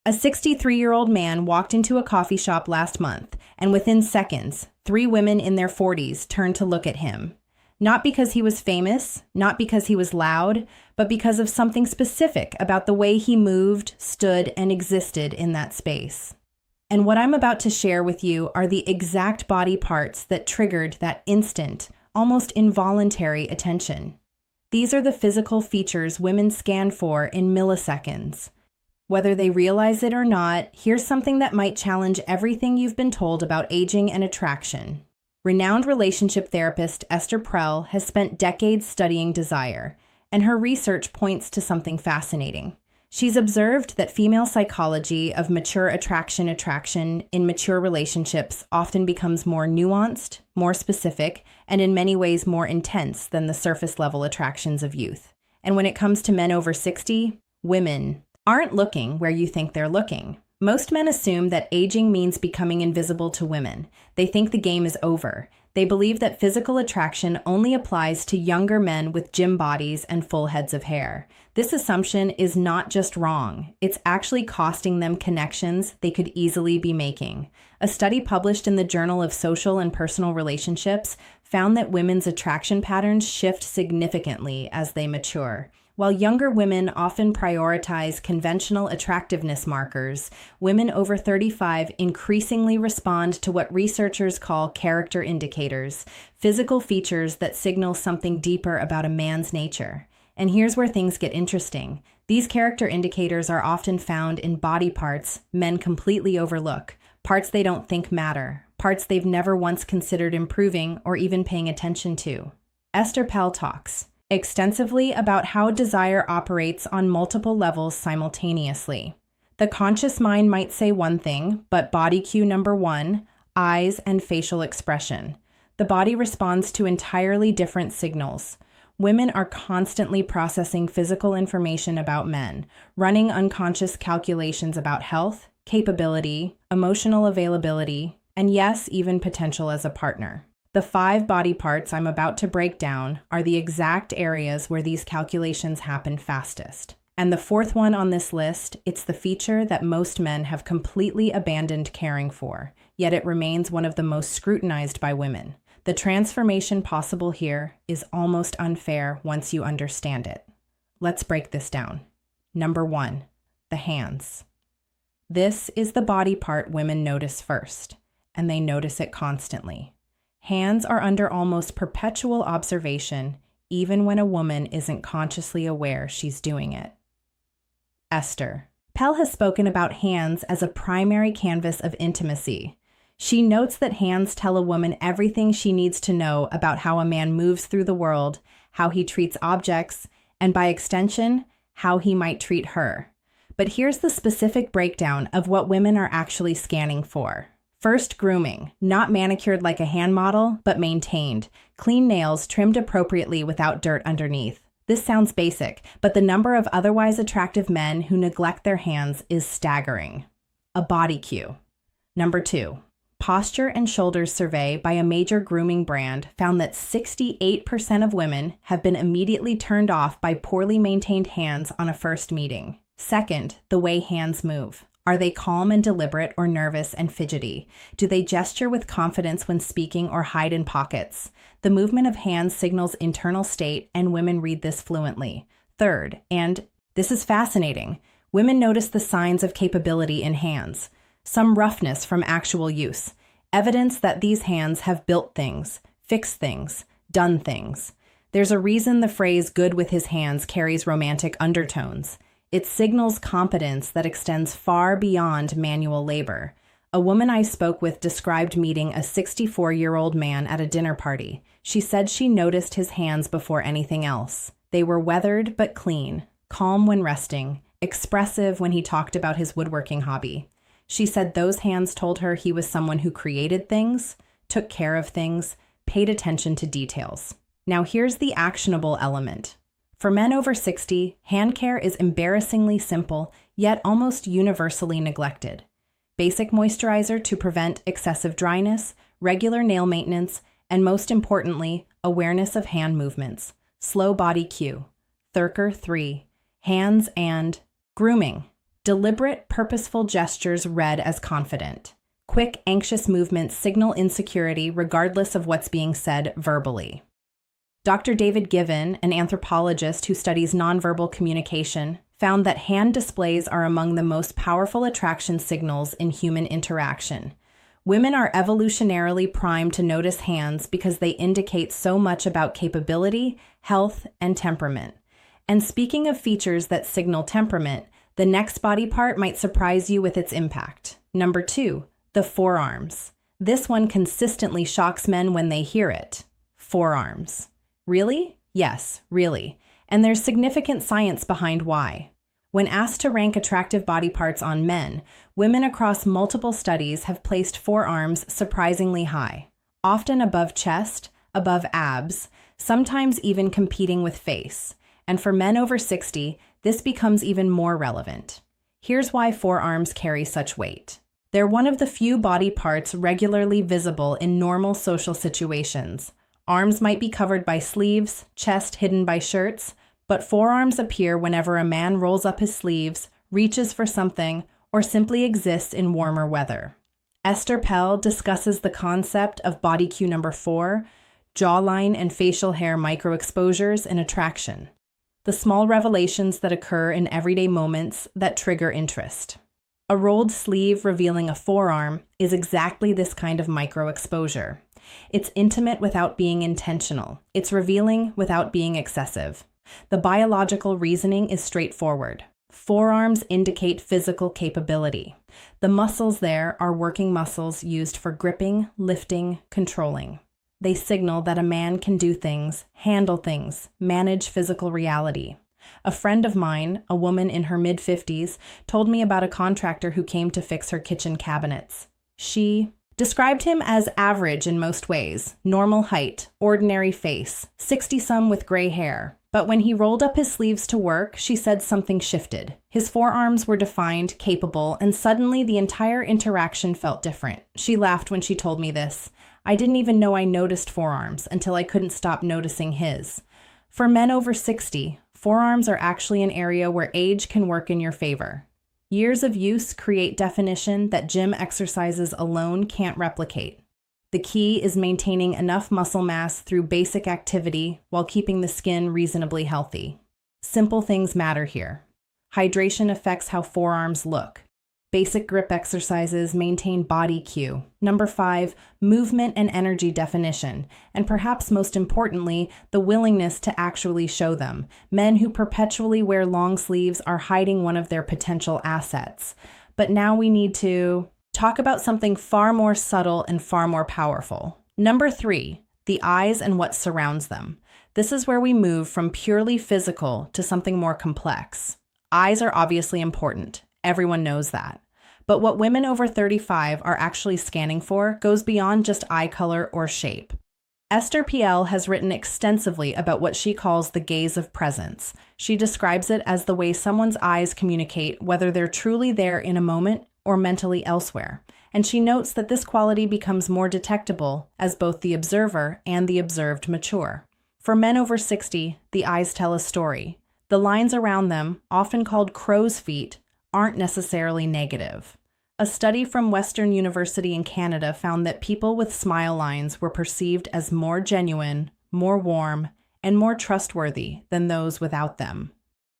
A 63-year-old man walked into a coffee shop last month, and within seconds, 3 women in their 40s turned to look at him. Not because he was famous, not because he was loud, but because of something specific about the way he moved, stood, and existed in that space. And what I'm about to share with you are the exact body parts that triggered that instant, almost involuntary attention. These are the physical features women scan for in milliseconds. Whether they realize it or not, here's something that might challenge everything you've been told about aging and attraction. Renowned relationship therapist Esther Perel has spent decades studying desire, and her research points to something fascinating. She's observed that female psychology of mature attraction in mature relationships often becomes more nuanced, more specific, and in many ways more intense than the surface-level attractions of youth. And when it comes to men over 60, women aren't looking where you think they're looking. Most men assume that aging means becoming invisible to women. They think the game is over. They believe that physical attraction only applies to younger men with gym bodies and full heads of hair. This assumption is not just wrong. It's actually costing them connections they could easily be making. A study published in the Journal of Social and Personal Relationships found that women's attraction patterns shift significantly as they mature. While younger women often prioritize conventional attractiveness markers, women over 35 increasingly respond to what researchers call character indicators, physical features that signal something deeper about a man's nature. And here's where things get interesting. These character indicators are often found in body parts men completely overlook, parts they don't think matter, parts they've never once considered improving or even paying attention to. Esther Perel talks extensively about how desire operates on multiple levels simultaneously. The conscious mind might say one thing, but body cue number 1, eyes and facial expression. The body responds to entirely different signals. Women are constantly processing physical information about men, running unconscious calculations about health, capability, emotional availability, and yes, even potential as a partner. The 5 body parts I'm about to break down are the exact areas where these calculations happen fastest. And the 4th one on this list, it's the feature that most men have completely abandoned caring for, yet it remains one of the most scrutinized by women. The transformation possible here is almost unfair once you understand it. Let's break this down. Number 1, the hands. This is the body part women notice first, and they notice it constantly. Hands are under almost perpetual observation, even when a woman isn't consciously aware she's doing it. Esther Perel has spoken about hands as a primary canvas of intimacy. She notes that hands tell a woman everything she needs to know about how a man moves through the world, how he treats objects, and by extension, how he might treat her. But here's the specific breakdown of what women are actually scanning for. First, grooming. Not manicured like a hand model, but maintained. Clean nails trimmed appropriately without dirt underneath. This sounds basic, but the number of otherwise attractive men who neglect their hands is staggering. A body cue. Number 2. Posture and shoulders survey by a major grooming brand found that 68% of women have been immediately turned off by poorly maintained hands on a first meeting. Second, the way hands move. Are they calm and deliberate or nervous and fidgety? Do they gesture with confidence when speaking or hide in pockets? The movement of hands signals internal state, and women read this fluently. Third, and this is fascinating, women notice the signs of capability in hands. Some roughness from actual use. Evidence that these hands have built things, fixed things, done things. There's a reason the phrase "good with his hands" carries romantic undertones. It signals competence that extends far beyond manual labor. A woman I spoke with described meeting a 64-year-old man at a dinner party. She said she noticed his hands before anything else. They were weathered but clean, calm when resting, expressive when he talked about his woodworking hobby. She said those hands told her he was someone who created things, took care of things, paid attention to details. Now here's the actionable element. For men over 60, hand care is embarrassingly simple, yet almost universally neglected. Basic moisturizer to prevent excessive dryness, regular nail maintenance, and most importantly, awareness of hand movements. Slow body cue. Thurker 3. Hands and grooming. Deliberate, purposeful gestures read as confident. Quick, anxious movements signal insecurity regardless of what's being said verbally. Dr. David Given, an anthropologist who studies nonverbal communication, found that hand displays are among the most powerful attraction signals in human interaction. Women are evolutionarily primed to notice hands because they indicate so much about capability, health, and temperament. And speaking of features that signal temperament, the next body part might surprise you with its impact. Number 2, the forearms. This one consistently shocks men when they hear it. Forearms. Really? Yes, really. And there's significant science behind why. When asked to rank attractive body parts on men, women across multiple studies have placed forearms surprisingly high, often above chest, above abs, sometimes even competing with face. And for men over 60, this becomes even more relevant. Here's why forearms carry such weight. They're one of the few body parts regularly visible in normal social situations. Arms might be covered by sleeves, chest hidden by shirts, but forearms appear whenever a man rolls up his sleeves, reaches for something, or simply exists in warmer weather. Esther Pell discusses the concept of body cue number 4, jawline and facial hair microexposures in attraction. The small revelations that occur in everyday moments that trigger interest. A rolled sleeve revealing a forearm is exactly this kind of microexposure. It's intimate without being intentional. It's revealing without being excessive. The biological reasoning is straightforward. Forearms indicate physical capability. The muscles there are working muscles used for gripping, lifting, controlling. They signal that a man can do things, handle things, manage physical reality. A friend of mine, a woman in her mid-50s, told me about a contractor who came to fix her kitchen cabinets. She described him as average in most ways, normal height, ordinary face, 60-some with gray hair. But when he rolled up his sleeves to work, she said something shifted. His forearms were defined, capable, and suddenly the entire interaction felt different. She laughed when she told me this. I didn't even know I noticed forearms until I couldn't stop noticing his. For men over 60, forearms are actually an area where age can work in your favor. Years of use create definition that gym exercises alone can't replicate. The key is maintaining enough muscle mass through basic activity while keeping the skin reasonably healthy. Simple things matter here. Hydration affects how forearms look. Basic grip exercises maintain body cue. Number 5, movement and energy definition. And perhaps most importantly, the willingness to actually show them. Men who perpetually wear long sleeves are hiding one of their potential assets. But now we need to talk about something far more subtle and far more powerful. Number 3, the eyes and what surrounds them. This is where we move from purely physical to something more complex. Eyes are obviously important. Everyone knows that. But what women over 35 are actually scanning for goes beyond just eye color or shape. Esther Pell has written extensively about what she calls the gaze of presence. She describes it as the way someone's eyes communicate whether they're truly there in a moment or mentally elsewhere. And she notes that this quality becomes more detectable as both the observer and the observed mature. For men over 60, the eyes tell a story. The lines around them, often called crow's feet, aren't necessarily negative. A study from Western University in Canada found that people with smile lines were perceived as more genuine, more warm, and more trustworthy than those without them.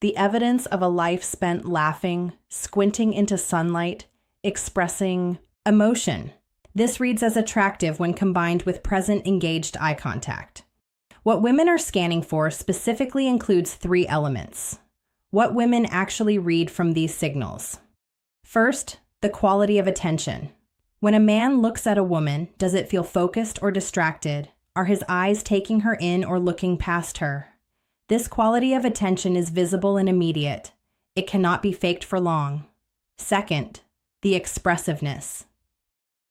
The evidence of a life spent laughing, squinting into sunlight, expressing emotion. This reads as attractive when combined with present, engaged eye contact. What women are scanning for specifically includes 3 elements. What women actually read from these signals. First, the quality of attention. When a man looks at a woman, does it feel focused or distracted? Are his eyes taking her in or looking past her? This quality of attention is visible and immediate. It cannot be faked for long. Second, the expressiveness.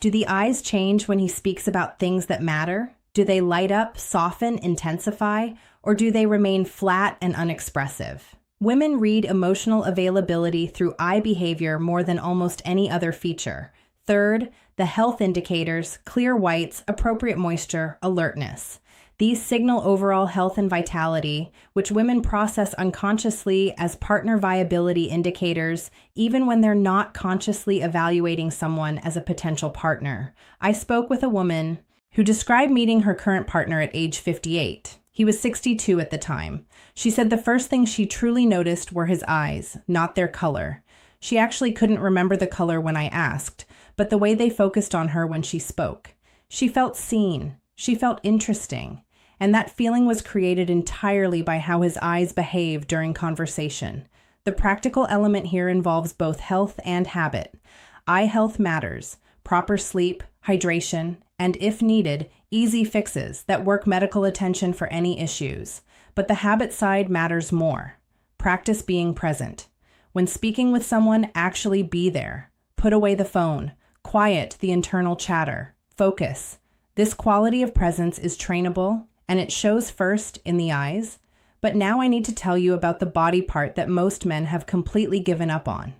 Do the eyes change when he speaks about things that matter? Do they light up, soften, intensify, or do they remain flat and unexpressive? Women read emotional availability through eye behavior more than almost any other feature. Third, the health indicators, clear whites, appropriate moisture, alertness. These signal overall health and vitality, which women process unconsciously as partner viability indicators, even when they're not consciously evaluating someone as a potential partner. I spoke with a woman who described meeting her current partner at age 58. He was 62 at the time. She said the first thing she truly noticed were his eyes, not their color. She actually couldn't remember the color when I asked, but the way they focused on her when she spoke. She felt seen. She felt interesting. And that feeling was created entirely by how his eyes behaved during conversation. The practical element here involves both health and habit. Eye health matters. Proper sleep, hydration, and if needed, easy fixes that work medical attention for any issues. But the habit side matters more. Practice being present. When speaking with someone, actually be there. Put away the phone. Quiet the internal chatter. Focus. This quality of presence is trainable, and it shows first in the eyes. But now I need to tell you about the body part that most men have completely given up on.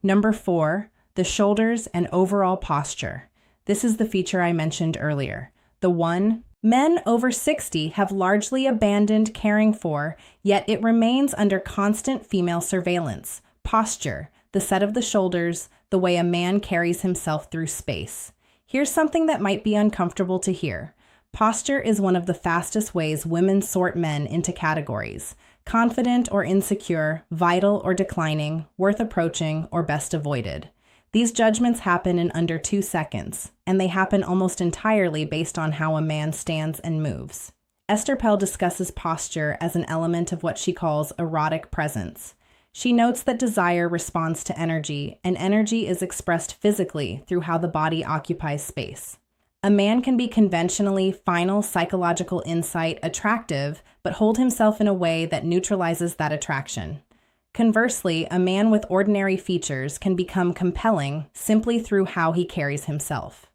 Number 4, the shoulders and overall posture. This is the feature I mentioned earlier. The one men over 60 have largely abandoned caring for, yet it remains under constant female surveillance. Posture, the set of the shoulders, the way a man carries himself through space. Here's something that might be uncomfortable to hear. Posture is one of the fastest ways women sort men into categories: confident or insecure, vital or declining, worth approaching, or best avoided. These judgments happen in under 2 seconds, and they happen almost entirely based on how a man stands and moves. Esther Pell discusses posture as an element of what she calls erotic presence. She notes that desire responds to energy, and energy is expressed physically through how the body occupies space. A man can be conventionally, final psychological insight attractive, but hold himself in a way that neutralizes that attraction. Conversely, a man with ordinary features can become compelling simply through how he carries himself.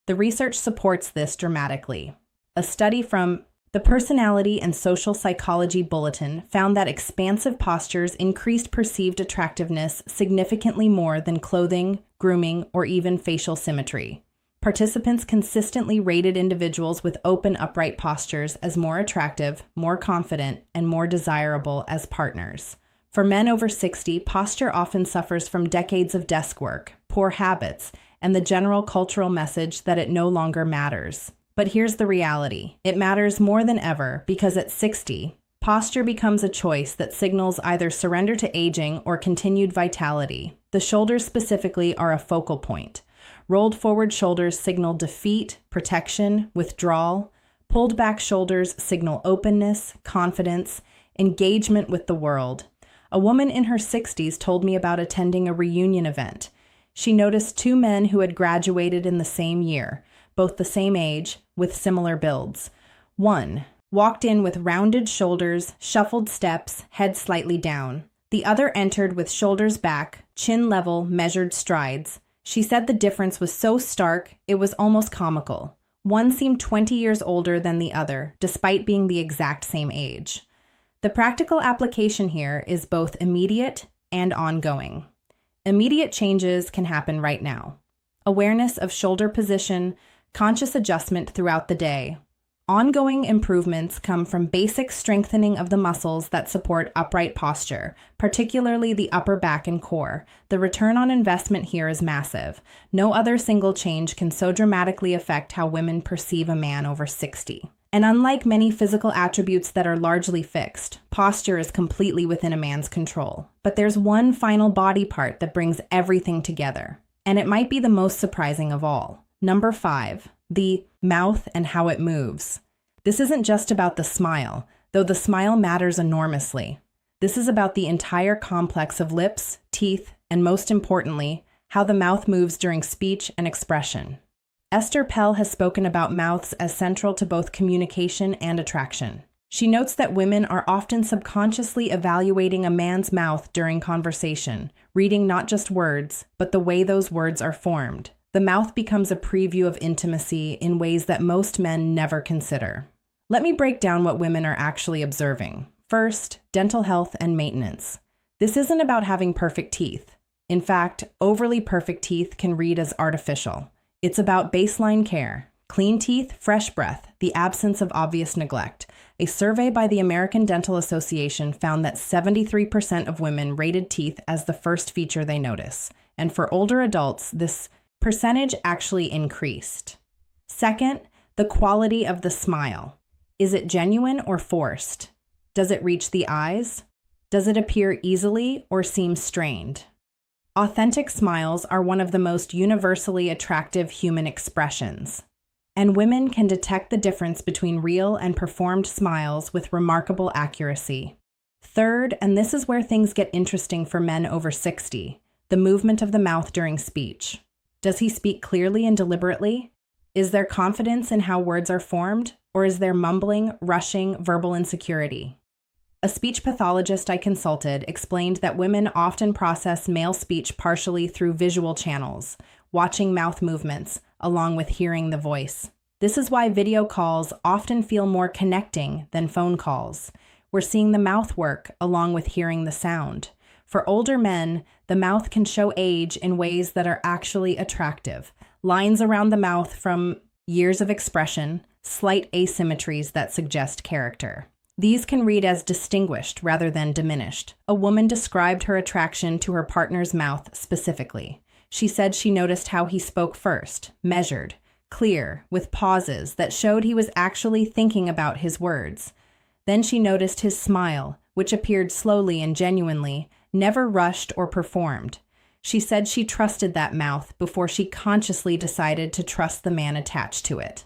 The research supports this dramatically. A study from the Personality and Social Psychology Bulletin found that expansive postures increased perceived attractiveness significantly more than clothing, grooming, or even facial symmetry. Participants consistently rated individuals with open, upright postures as more attractive, more confident, and more desirable as partners. For men over 60, posture often suffers from decades of desk work, poor habits, and the general cultural message that it no longer matters. But here's the reality. It matters more than ever because at 60, posture becomes a choice that signals either surrender to aging or continued vitality. The shoulders specifically are a focal point. Rolled forward shoulders signal defeat, protection, withdrawal. Pulled back shoulders signal openness, confidence, engagement with the world. A woman in her 60s told me about attending a reunion event. She noticed 2 men who had graduated in the same year, both the same age, with similar builds. One walked in with rounded shoulders, shuffled steps, head slightly down. The other entered with shoulders back, chin level, measured strides. She said the difference was so stark, it was almost comical. One seemed 20 years older than the other, despite being the exact same age. The practical application here is both immediate and ongoing. Immediate changes can happen right now. Awareness of shoulder position, conscious adjustment throughout the day. Ongoing improvements come from basic strengthening of the muscles that support upright posture, particularly the upper back and core. The return on investment here is massive. No other single change can so dramatically affect how women perceive a man over 60. And unlike many physical attributes that are largely fixed, posture is completely within a man's control. But there's one final body part that brings everything together. And it might be the most surprising of all. Number 5, the mouth and how it moves. This isn't just about the smile, though the smile matters enormously. This is about the entire complex of lips, teeth, and most importantly, how the mouth moves during speech and expression. Esther Pell has spoken about mouths as central to both communication and attraction. She notes that women are often subconsciously evaluating a man's mouth during conversation, reading not just words, but the way those words are formed. The mouth becomes a preview of intimacy in ways that most men never consider. Let me break down what women are actually observing. First, dental health and maintenance. This isn't about having perfect teeth. In fact, overly perfect teeth can read as artificial. It's about baseline care, Clean teeth, fresh breath, the absence of obvious neglect. A survey by the American Dental Association found that 73% of women rated teeth as the first feature they notice. And for older adults, this percentage actually increased. Second, the quality of the smile. Is it genuine or forced? Does it reach the eyes? Does it appear easily or seem strained? Authentic smiles are one of the most universally attractive human expressions, and women can detect the difference between real and performed smiles with remarkable accuracy. Third, and this is where things get interesting for men over 60, the movement of the mouth during speech. Does he speak clearly and deliberately? Is there confidence in how words are formed, or is there mumbling, rushing, verbal insecurity? A speech pathologist I consulted explained that women often process male speech partially through visual channels, watching mouth movements, along with hearing the voice. This is why video calls often feel more connecting than phone calls. We're seeing the mouth work along with hearing the sound. For older men, the mouth can show age in ways that are actually attractive. Lines around the mouth from years of expression, slight asymmetries that suggest character. These can read as distinguished rather than diminished. A woman described her attraction to her partner's mouth specifically. She said she noticed how he spoke first, measured, clear, with pauses that showed he was actually thinking about his words. Then she noticed his smile, which appeared slowly and genuinely, never rushed or performed. She said she trusted that mouth before she consciously decided to trust the man attached to it.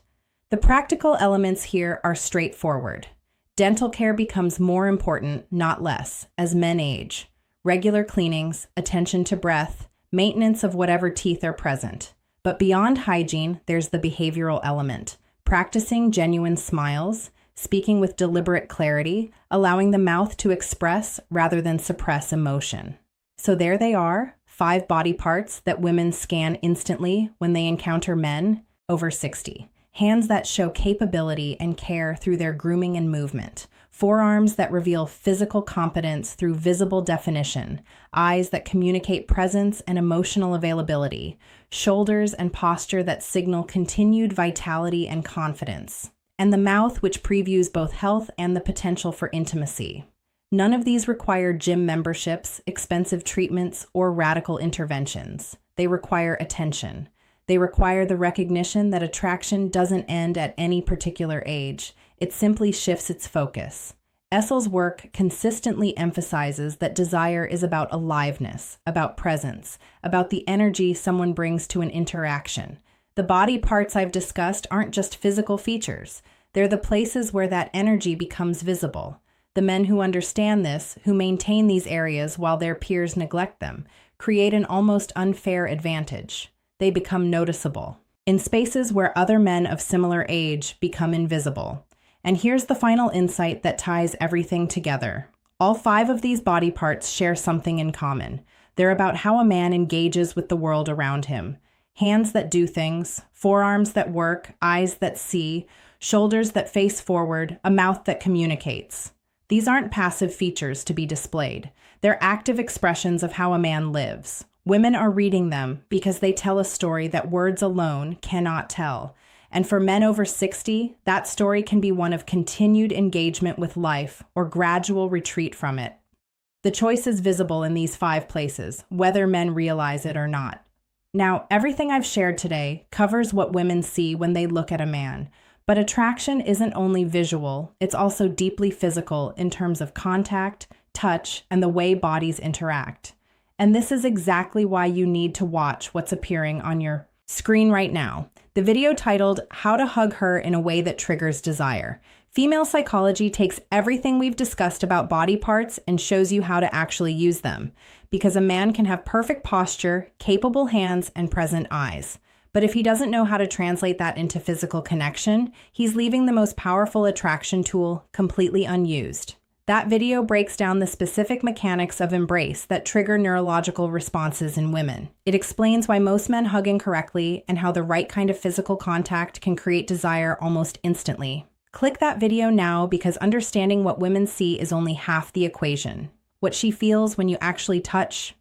The practical elements here are straightforward. Dental care becomes more important, not less, as men age. Regular cleanings, attention to breath, maintenance of whatever teeth are present. But beyond hygiene, there's the behavioral element. Practicing genuine smiles, speaking with deliberate clarity, allowing the mouth to express rather than suppress emotion. So there they are, 5 body parts that women scan instantly when they encounter men over 60. Hands that show capability and care through their grooming and movement. Forearms that reveal physical competence through visible definition. Eyes that communicate presence and emotional availability. Shoulders and posture that signal continued vitality and confidence. And the mouth which previews both health and the potential for intimacy. None of these require gym memberships, expensive treatments, or radical interventions. They require attention. They require the recognition that attraction doesn't end at any particular age. It simply shifts its focus. Essel's work consistently emphasizes that desire is about aliveness, about presence, about the energy someone brings to an interaction. The body parts I've discussed aren't just physical features. They're the places where that energy becomes visible. The men who understand this, who maintain these areas while their peers neglect them, create an almost unfair advantage. They become noticeable in spaces where other men of similar age become invisible. And here's the final insight that ties everything together. All 5 of these body parts share something in common. They're about how a man engages with the world around him. Hands that do things, forearms that work, eyes that see, shoulders that face forward, a mouth that communicates. These aren't passive features to be displayed. They're active expressions of how a man lives. Women are reading them because they tell a story that words alone cannot tell. And for men over 60, that story can be one of continued engagement with life or gradual retreat from it. The choice is visible in these 5 places, whether men realize it or not. Now, everything I've shared today covers what women see when they look at a man. But attraction isn't only visual, it's also deeply physical in terms of contact, touch, and the way bodies interact. And this is exactly why you need to watch what's appearing on your screen right now. The video titled, How to Hug Her in a Way That Triggers Desire. Female psychology takes everything we've discussed about body parts and shows you how to actually use them. Because a man can have perfect posture, capable hands, and present eyes. But if he doesn't know how to translate that into physical connection, he's leaving the most powerful attraction tool completely unused. That video breaks down the specific mechanics of embrace that trigger neurological responses in women. It explains why most men hug incorrectly and how the right kind of physical contact can create desire almost instantly. Click that video now because understanding what women see is only half the equation. What she feels when you actually touch,